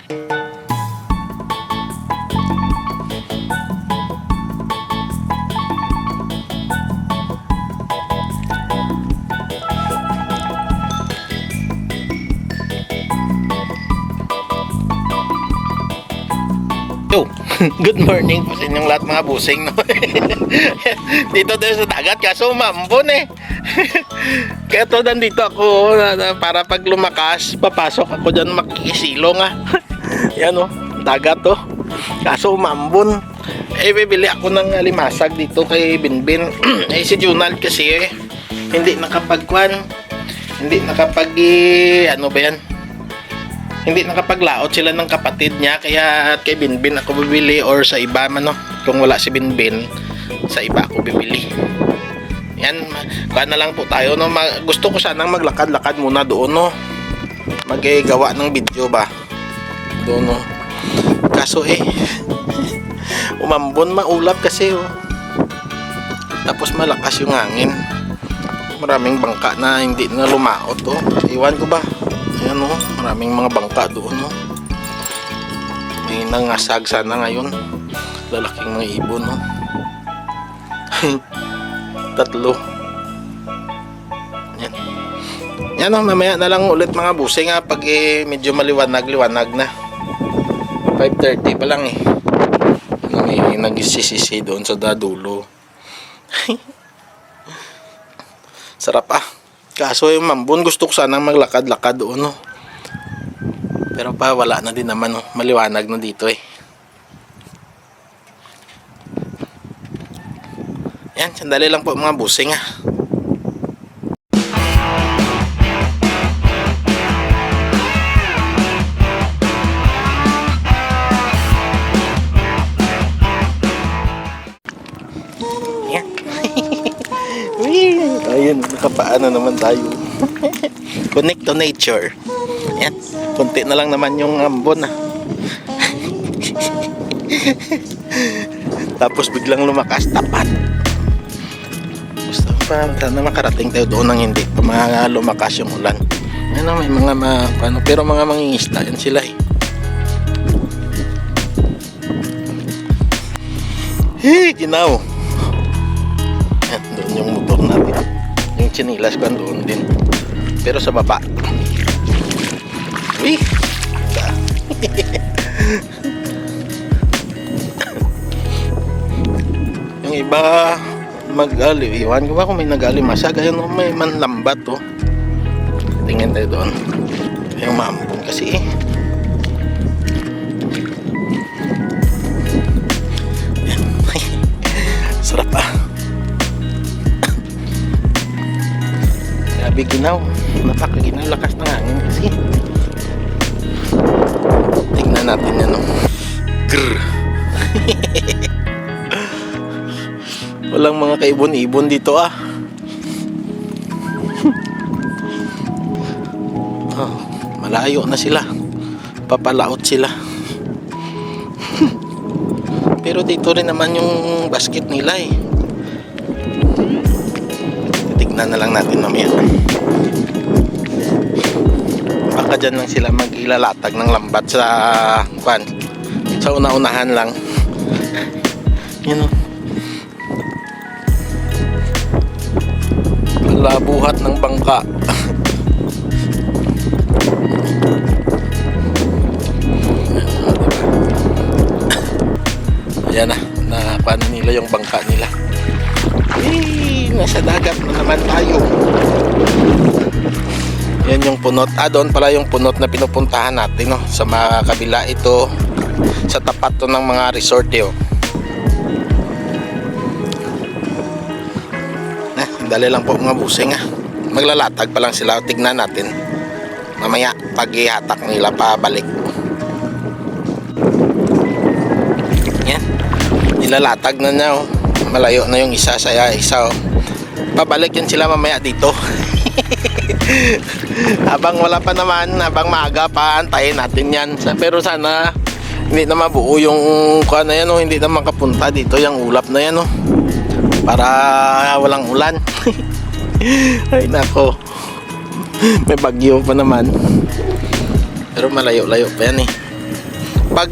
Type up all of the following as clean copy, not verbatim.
Good morning po sa inyong lahat mga busing, no? Dito din sa dagat kaso umambon eh. Kaya to nandito ako para pag lumakas papasok ako dyan makikisilong ah. Yan oh, dagat oh. Kaso umambon. Eh bibili ako ng limasag dito kay Binbin. Eh si Junald kasi eh hindi nakapagkuan. Hindi nakapag ano ba yan? Hindi nakapaglaot sila ng kapatid niya, kaya kay Binbin ako bibili or sa iba man, no? Kung wala si Binbin, sa iba ako bibili. Yan, kuha na lang po tayo, no? Gusto ko sanang maglakad-lakad muna doon, no? Maggawa ng video ba doon, no? Kaso umambon, maulap kasi oh. Tapos malakas yung hangin, maraming bangka na hindi na lumaot oh. Iwan ko ba. Ayan o, maraming mga bangka doon o. May nangasag sana ngayon. Lalaking mga ibon o. Tatlo. Yan. Yan o, mamaya na lang ulit mga busing ha. Pag medyo maliwanag na. 5:30 pa lang eh. May nagsisisi doon sa dadulo. Sarap ah. Kaso yung mambon, gusto ko sanang maglakad-lakad doon, no? Pero pa wala na din naman, no? Maliwanag na dito eh. Yan, sandali lang po mga busing, ha. Yan. Ayun, nakapaano naman tayo. Connect to nature. Yan, konti na lang naman yung ambon ah. Tapos biglang lumakas, tapat. Gusto pa na makarating tayo doon nang hindi pa lumakas yung ulan. Ano, may mga ano, pero mga mangingisda yan sila eh. Ginaw. Yan, doon yung motor natin. Yung chinilas ko doon din. Pero sa baba. Uy! Yung iba mag-aliwan ko ba kung may nag-alimasag. Ayun o, may manlambat o. Tingnan tayo doon. Yung maampun kasi eh. Sarap ah. Grabe ginaw. Napakaginaw, lakas ng hangin kasi. Tingnan natin yan, no? Grrr. Walang mga kaibon-ibon dito ah. Oh, malayo na sila. Papalaot sila. Pero dito rin naman yung basket nila eh. Tignan na lang natin mamaya. Baka dyan lang sila mag-ilalatag ng lambat sa sa una-unahan lang. Yan o. Labuhat ng bangka. Ayan na paano nila yung bangka nila. Nasa dagat na naman tayo. Yan yung punot. Doon pala yung punot na pinupuntahan natin, no? Sa mga kabila ito, sa tapat to ng mga resort eh, oh. Dali lang po mga busing ah. Maglalatag pa lang sila. Tignan natin mamaya pag ihatak nila pabalik. Yan, nilalatag na niya oh. Malayo na yung isa sa isa oh. Pabalik yan sila mamaya dito. Habang wala pa naman, habang maaga pa, antayin natin yan. Pero sana hindi na mabuo yung kuha na yan oh. Hindi na makapunta dito yung ulap na yan oh. Para walang ulan. Ay nako. May bagyo pa naman. Pero malayo-layo pa yan eh. Pag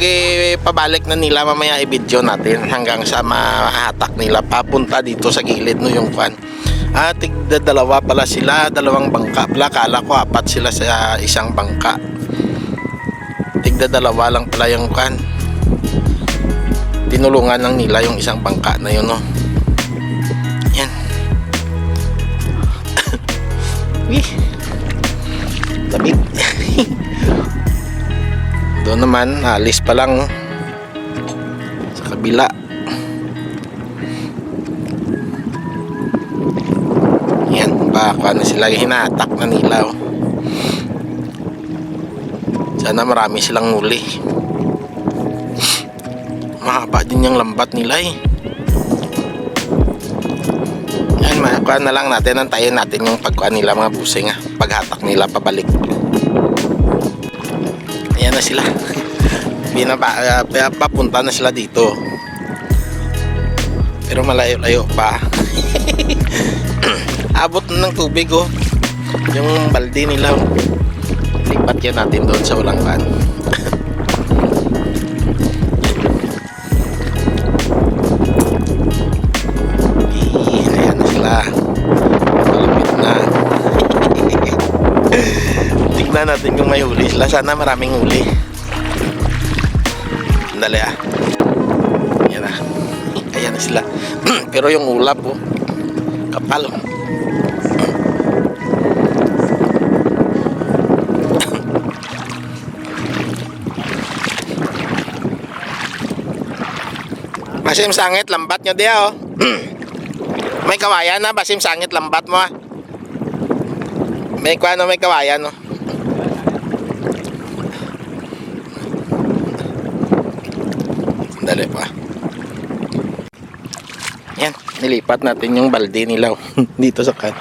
pabalik na nila mamaya i-video natin hanggang sa mahatak nila papunta dito sa gilid no yung kwan. Tigda dalawa pala sila, dalawang bangka pala. Kala ko apat sila sa isang bangka. Tigda dalawa lang pala yung kwan. Tinulungan lang nila yung isang bangka na yun no. Yan. Lamig. Doon naman alis pa lang sa kabila. Yan, baka na sila, hinatak na nila oh. Sana marami silang huli. Mahaba din yung lambat nila eh. Yan, makuha na lang natin, antayin natin yung pagkuha nila mga busing paghatak nila pabalik. Ayan na sila. Papunta na sila dito. Pero malayo-layo pa. Abot na ng tubig oh. Yung balde nila oh. Lipat yan natin doon sa walang kan. Ayan na sila. Malapit na. Tignan natin kung may huli sila. Sana maraming huli. Dali Ayan na. Ayan na sila. Pero yung ulap oh, kapal oh. Basim sangit lambat nyo diya oh. May kawayan na, basim sangit lambat mo May kuano, may kawayan oh. Dali pa. Yan, nilipat natin yung balde nila oh. Dito sa kan.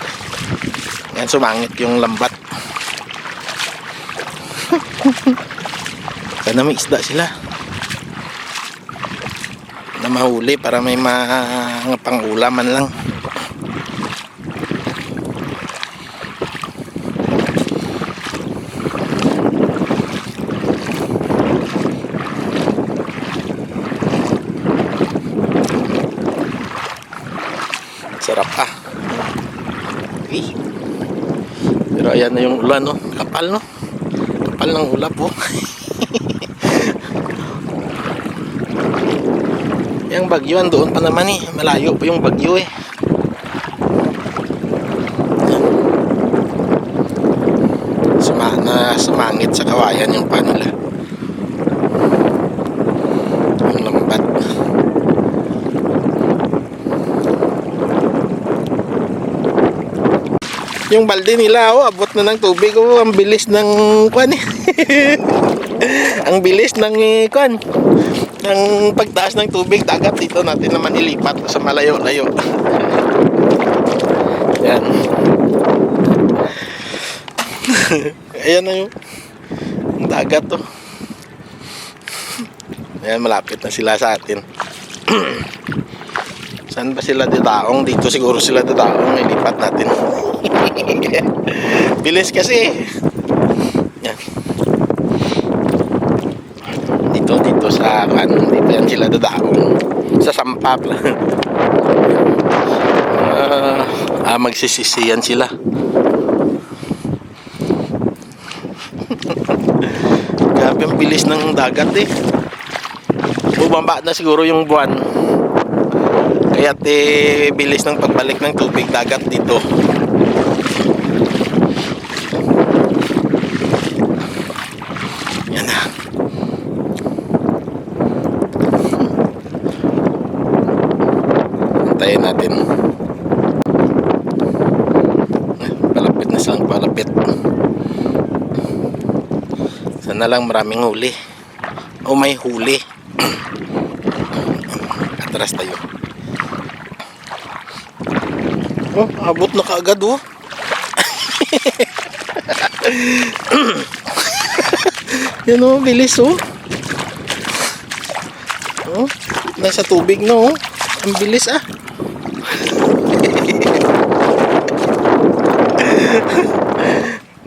Yan, sumangit yung lambat. Sana may isda sila na mahuli para may mga pang-ulaman lang. Sarap pero ayan na yung ulan no. Kapal no, kapal ng ulap po. Yung bagyo doon pa naman eh, malayo pa yung bagyo eh. Sumangit sa kawayan yung panila, yung lambat. Yung balde nila oh, abot na ng tubig oh, ang bilis ng kwan eh. Ang bilis ng kwan ng pagtaas ng tubig dagat. Dito natin naman ilipat sa malayo-layo. Yan. Ayan na yung dagat to. Ayan, malapit na sila sa atin. Saan ba sila ditaong? Dito siguro sila ditaong. Ilipat natin. Bilis kasi. Yan. Dito sa dito yan sila dadaong sa sampap. Magsisisiyan sila. Grabe ang bilis ng dagat eh. Bumaba na siguro yung buwan, kaya't bilis ng pagbalik ng tubig dagat dito. Yan na. Antayin natin. Palapit na silang palapit. Sana lang maraming huli. O may huli. Atras tayo. Oh, abot na kaagad oh. Yan oh, bilis oh. Oh, nasa tubig na oh. Ang bilis ah.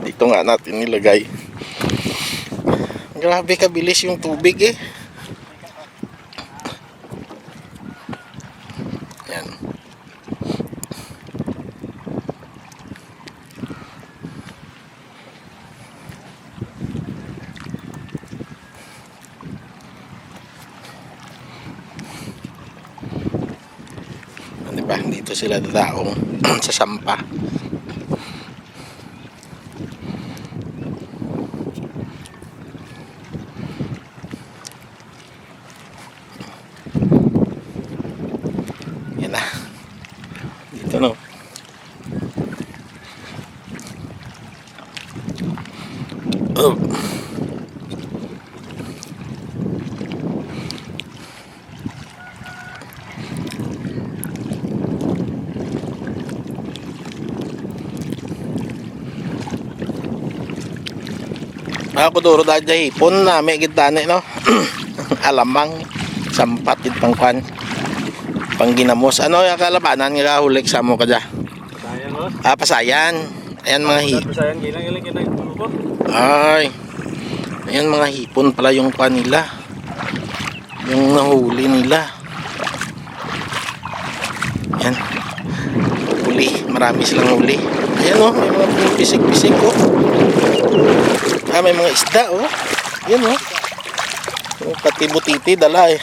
Dito nga natin nilagay. Grabe kabilis yung tubig eh. Yan. Diba? Dito sila dadaong sa sampa. Yan na. Dito no. Oh. Ako duro dahil hipon na may gitane no. Alamang sampat it pangkan pangginamos. Ano yung kalabanan nga hulik sa mo kadya? Pasayan boss. Pasayan. Ayan mga Pasayan gilang tulog. Ay. Ayan mga hipon pala yung kanila. Yung nahuli nila. Ayan. Huli, marami silang huli. Ayan oh, may mga pisik-pisik oh. May mga isda oh. Yan oh. Pati butiti dala eh.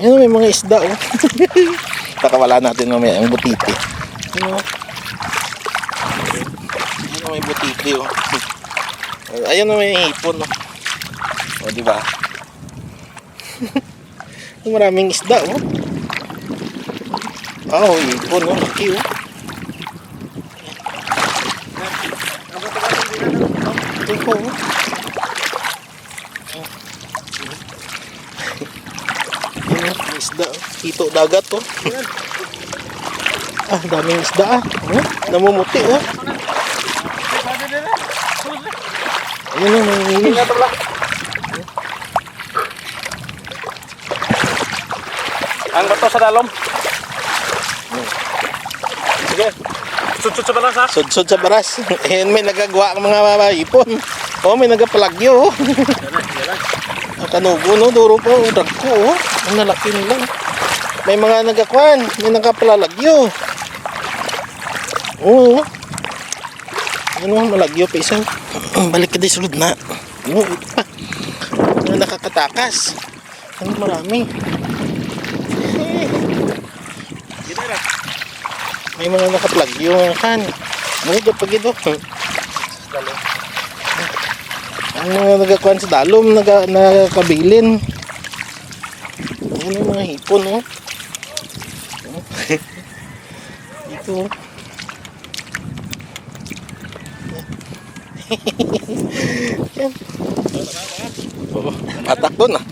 Yan oh, may mga isda oh. Pakawala natin mamaya ang butiti. Yan oh. Yan oh, may butiti oh. Ayan oh, may hipon oh. O diba? Maraming isda oh. Oh, hipon oh. Laki oh. Ito po oh. Isda, hito dagat oh. Daming isda ah. Namumuti oh. Ayun oh, may Ang bato sa dalom. Sige. Sudsud sa balas ha. Sudsud sa baras. Ayun may nagagawa ang mga hipon. Oh, may nagapalagyo oh. Kanugo no, duro po, udag ko oh. Ang nalaki nila. May mga nagakwan, may nagapalalagyo. Oo. Ano, malagyo pa isang. Balik ka di sulod na. Oo, ito pa. Mga nakakatakas. Ano marami. May mga nakaplagyo kan. Ano pag ito? Ang mga nagakwan sa dalom, nakakabilin. Ano mga hipon, oh. Dito. Yan. Oh, patak doon, ah.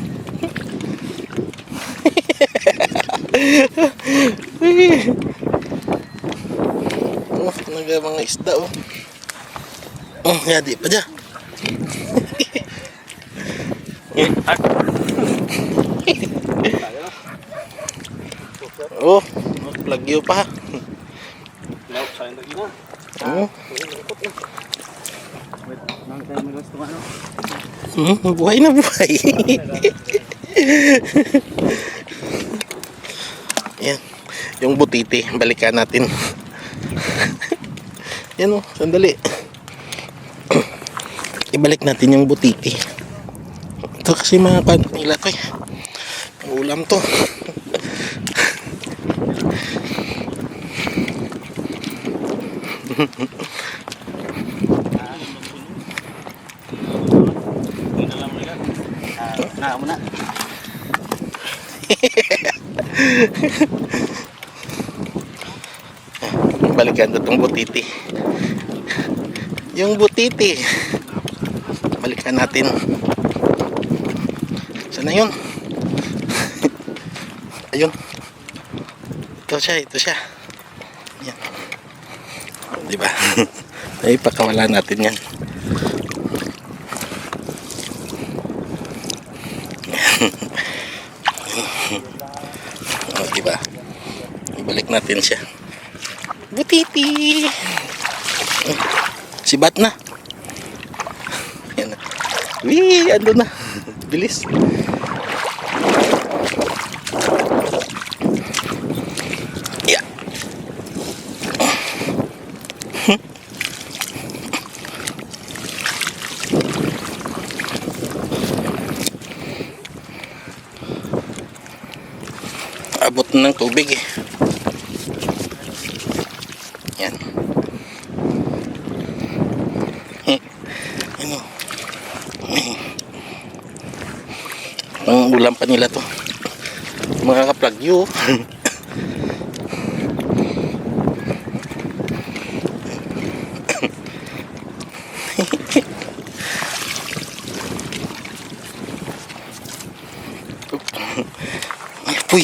Oh, mga isda, oh. Oh, yadi pa dyan. Oh, lagyo pa. Oh. Buhay na buhay. Yan, yung butiti, balikan natin. Yan oh, sandali. Ibalik natin yung butiti. Ito kasi mga nila to eh. Ulam to. Muna. Balikan itong butiti. Yung butiti. Balikan natin. Sana yun? Ayun. Ito siya. Yan. Diba? Ay, pakawala natin yan. Oh, diba? Ibalik natin siya. Butiti! Sibat na. Yan na. Wee, ando na. Bilis. Yeah. Abot na ng tubig eh. Yan. Ano? Ang ulam pa nila to. Mga kaplagyo. Ay, apoy.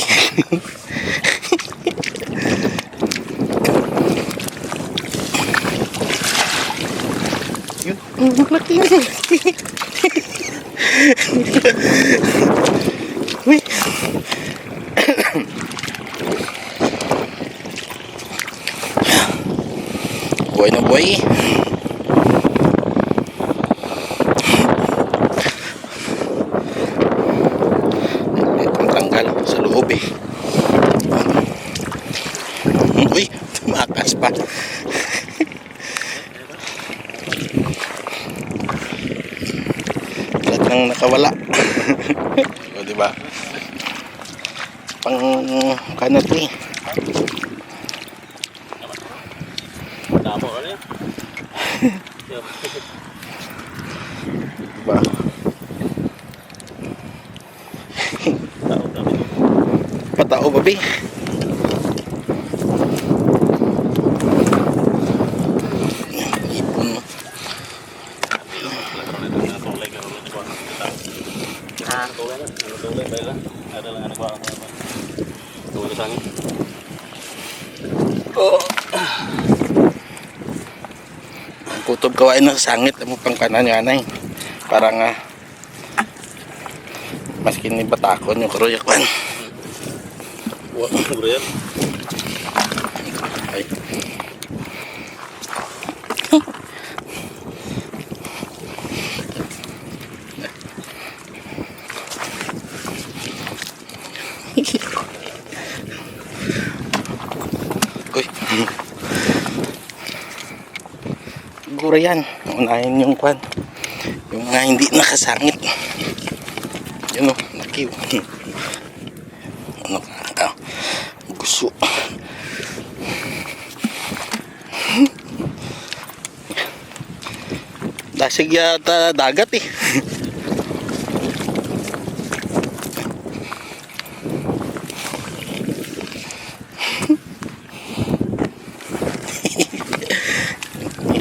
Yun, maglaki na. Uy. Buhay na buhay. Ang tanggal sa loob eh. Uy, tumakas pa. Talagang nakawala. O, diba? Pang kanat eh. Tama ka rin. Diba? Patao ba ba? Ipon. Oh. Ang kutob kawain na sa sangit mo pang kanan yan ay. Parang maskin ni batakon yung karoyakwan. Ay. Uy. Siguro yan. Unahin yung kwan. Yung mga hindi nakasangit. Yun o. Nakiw. Ano ka? Gusto. Dasig yata dagat eh.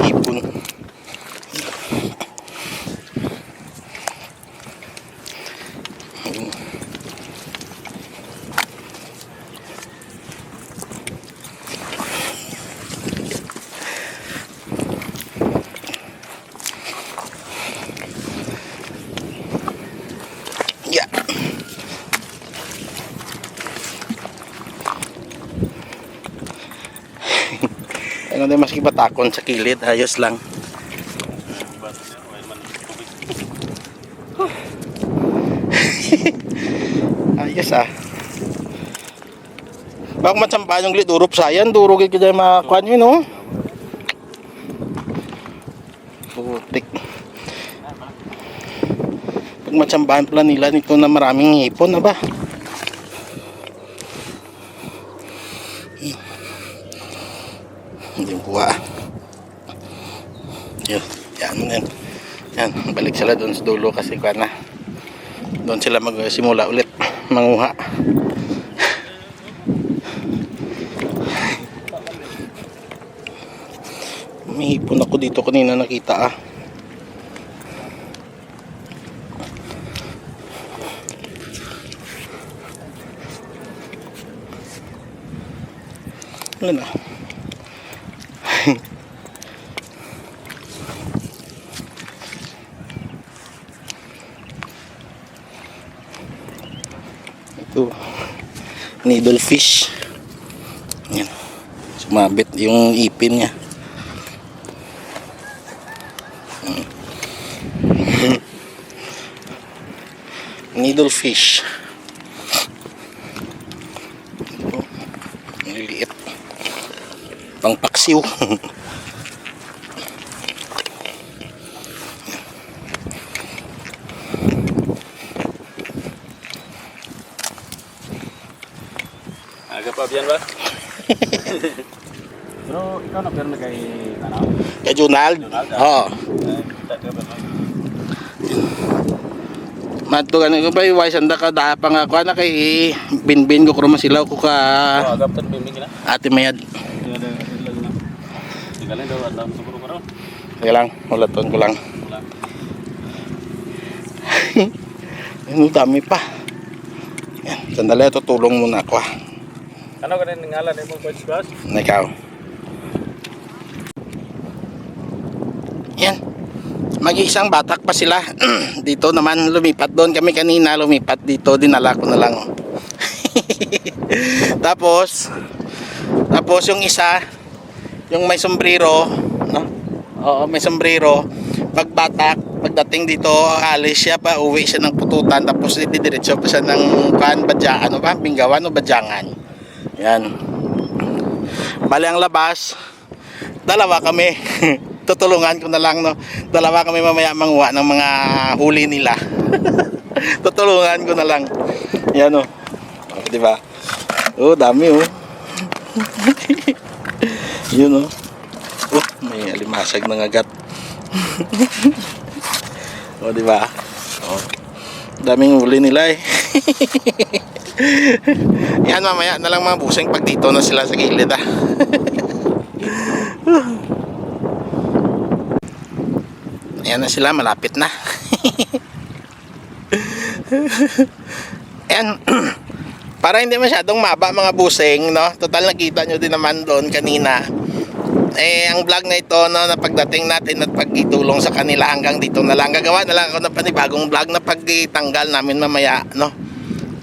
Ipon. Yeah. Ano din maski batakon sa kilid, ayos lang. Ayos ah. Bak matsampa yung glit urup sayan, durugin kita makakuan yun no. Putik. Pag matsambahan pala nila nito na maraming hipon na ba? Hindi yung kuha. Yan. Yan, balik sila doon sa dulo kasi kuha na. Doon sila magsimula ulit manguha. May hipon ako dito kanina nakita ah. Wala na. Ito needlefish. Yan. Sumabit yung ipin niya. Needlefish. Liliit. Pangpaksiw. Agak pa biyan ba? Pero ikaw na pero kay ano? Kay Junald? Oo. Matugan ko ba yung wise anda ka da pa nga ko na kay binbin ko kroma sila ko ka Agap tan bimbing na. Ate Mayad. Tinggalin daw at lang siguro karon. Sige lang, ulaton ko lang. Wala. Ang dami pa. Yan, sandali tutulong muna ako. Ano ka rin ngalan ni mong coach class? Ikaw. Yan. Mag-iisang batak pa sila. Dito naman lumipat doon kami kanina, lumipat dito, dinala ko na lang. tapos yung isa, yung may sombrero, no? Oo, may sombrero. Pagdating dito, alis siya pa, uwi siya ng pututan, tapos didiretso pa siya ng badyaan, ano ba? Binggawan o badyangan. Yan. Bali ang labas, dalawa kami. Tutulungan ko na lang, no. Dalawa kami mamaya manguha ng mga huli nila. Tutulungan ko na lang. Yan, oh. Di ba? Oh, dami, oh. Yun, oh. Oh, may alimasag ng agat. Oh, di ba? Oh. Daming huli nila, eh. Yan, mamaya na lang mga busing pag dito na sila sa gilid, ah. Ayan na sila, malapit na. Ayan. Para hindi masyadong maba mga busing, no? Total nakita nyo din naman doon kanina. Eh, ang vlog na ito, no, na pagdating natin at pagitulong sa kanila hanggang dito na lang. Gagawa na lang ako ng panibagong vlog na pagtanggal namin mamaya, no?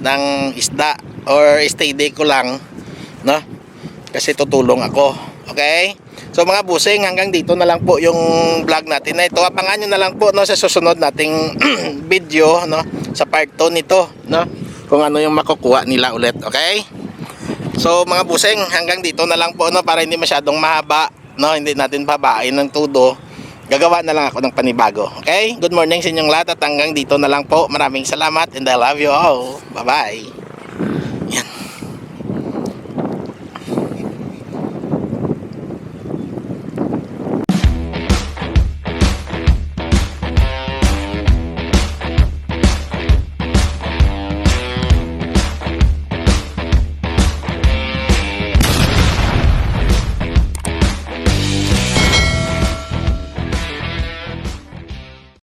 Ng isda or stay day ko lang, no? Kasi tutulong ako. Okay? So mga busing, hanggang dito na lang po yung vlog natin na ito. Abangan nyo na lang po, no, sa susunod nating video, no, sa part 2 nito, no, kung ano yung makukuha nila ulit. Okay? So mga busing, hanggang dito na lang po, no, para hindi masyadong mahaba, no, hindi natin babain ng todo. Gagawa na lang ako ng panibago. Okay? Good morning sa inyong lahat at hanggang dito na lang po. Maraming salamat and I love you all. Bye-bye.